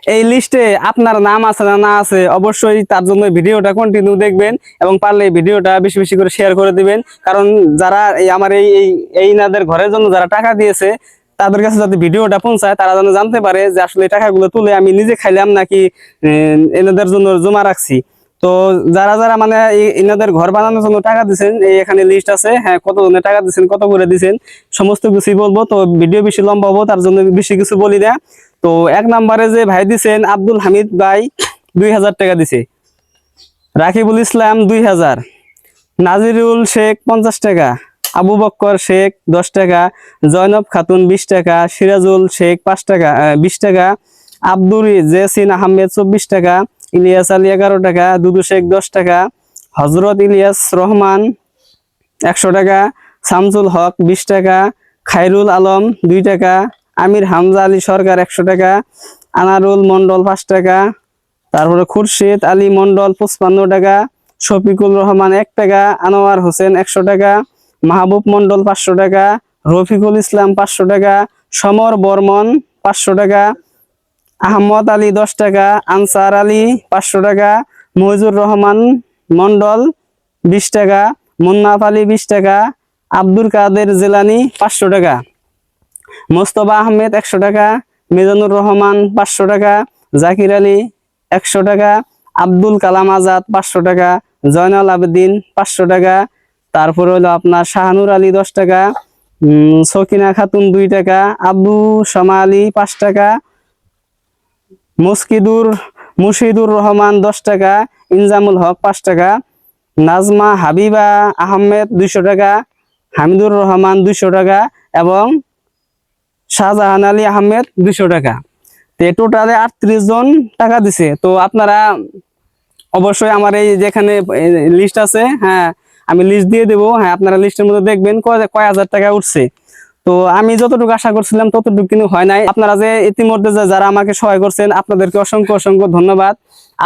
এই লিস্টে আপনার নাম আছে না না আছে অবশ্যই তার জন্য ভিডিওটা কন্টিনিউ দেখবেন এবং পারলে এই ভিডিওটা বেশি বেশি করে শেয়ার করে দিবেন। কারণ যারা আমার এই ইনাদের ঘরের জন্য যারা টাকা দিয়েছে তাদের কাছে যাতে ভিডিওটা পৌঁছায়, তারা যেন জানতে পারে যে আসলে এই টাকাগুলো তুলে আমি নিজে খাইলাম নাকি এনাদের জন্য জমা রাখছি। তো যারা যারা মানে এনাদের ঘর বানানোর জন্য টাকা দিচ্ছেন, এই এখানে লিস্ট আছে, হ্যাঁ কত জনের টাকা দিচ্ছেন, কত করে দিচ্ছেন, সমস্ত কিছুই বলবো। তো ভিডিও বেশি লম্বা হবো তার জন্য বেশি কিছু বলি না। তো এক নম্বরে যে ভাই দিচ্ছেন আব্দুল হামিদ ভাই 2000 টাকা দিছে, রাকিবুল ইসলাম 2000, নাজিরুল শেখ 50 টাকা, আবু বক্কর শেখ 10 টাকা, জয়নব খাতুন 20 টাকা, সিরাজুল শেখ 5 টাকা 20 টাকা, আব্দুল জেসিন আহমেদ 24 টাকা, ইলিয়াস আলী 11 টাকা, দুদু শেখ 10 টাকা, হজরত ইলিয়াস রহমান 100 টাকা, শামসুল হক 20 টাকা, খায়রুল আলম 2 টাকা, আমির হামজা আলী সরকার 100 টাকা, আনারুল মন্ডল 5 টাকা, তারপরে খুরশিদ আলী মন্ডল 55 টাকা, শফিকুল রহমান 1 টাকা, আনোয়ার হোসেন 100 টাকা, মাহবুব মন্ডল 500 টাকা, রফিকুল ইসলাম 500 টাকা, সমর বর্মন 500 টাকা, আহমদ আলী 10 টাকা, আনসার আলী 500 টাকা, মহিজুর রহমান মন্ডল 20 টাকা, মুন্নাফ আলী 20 টাকা, আব্দুল কাদের জেলানি 500 টাকা, মোস্তফা আহমেদ 100 টাকা, মিজানুর রহমান 500 টাকা, জাকির আলী 100 টাকা, আব্দুল কালাম আজাদ 500 টাকা, জয়নাল আবেদিন 500 টাকা, তারপরে হলো আপনার শাহানুর আলী 10 টাকা, সকিনা খাতুন 2 টাকা, আব্দু শামা আলী 5 টাকা, মুশিদুর রহমান 10 টাকা, ইনজামুল হক 5 টাকা, নাজমা হাবিবা আহমেদ 200 টাকা, হামিদুর রহমান 200 টাকা এবং শাহজাহান আলী আহমেদ 200 টাকা। তো টোটালে 38 জন টাকা দিছে। তো আপনারা অবশ্যই আমার এই যেখানে লিস্ট আছে, হ্যাঁ আমি লিস্ট দিয়ে দেবো, হ্যাঁ আপনারা লিস্টের মধ্যে দেখবেন কয় হাজার টাকা উঠছে। তো আমি যতটুকু আশা করছিলাম ততটুকু কিন্তু হয় নাই। আপনারা যে ইতিমধ্যে যারা আমাকে সহায় করছেন আপনাদেরকে অসংখ্য অসংখ্য ধন্যবাদ।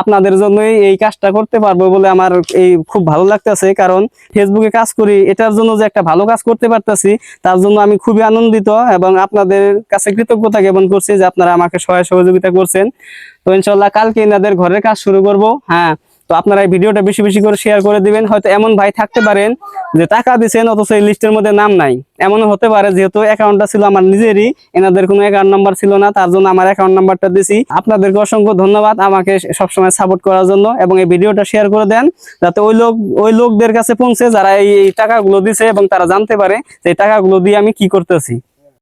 আপনাদের জন্যই এই কাজটা করতে পারবো বলে আমার এই খুব ভালো লাগতেছে, কারণ ফেসবুকে কাজ করি, এটার জন্য যে একটা ভালো কাজ করতে পারতেছি তার জন্য আমি খুবই আনন্দিত এবং আপনাদের কাছে কৃতজ্ঞতা জ্ঞাপন করছি যে আপনারা আমাকে সহযোগিতা করছেন। তো ইনশাল্লাহ কালকে এনাদের ঘরের কাজ শুরু করব। হ্যাঁ, তো আপনারা এই ভিডিওটা বেশি বেশি করে শেয়ার করে দিবেন। হয়তো এমন ভাই থাকতে পারেন যে টাকা দিচ্ছেন অথচ এই লিস্টের মধ্যে নাম নাই, এমনও হতে পারে যেহেতু অ্যাকাউন্টটা ছিল আমার নিজেরই, এনাদের কোনো অ্যাকাউন্ট নাম্বার ছিল না, তার জন্য আমার অ্যাকাউন্ট নাম্বারটা দিছি। আপনাদেরকে অসংখ্য ধন্যবাদ আমাকে সবসময় সাপোর্ট করার জন্য, এবং এই ভিডিওটা শেয়ার করে দেন যাতে ওই লোকদের কাছে পৌঁছে যারা এই টাকাগুলো দিছে এবং তারা জানতে পারে যে এই টাকাগুলো দিয়ে আমি কি করতেছি।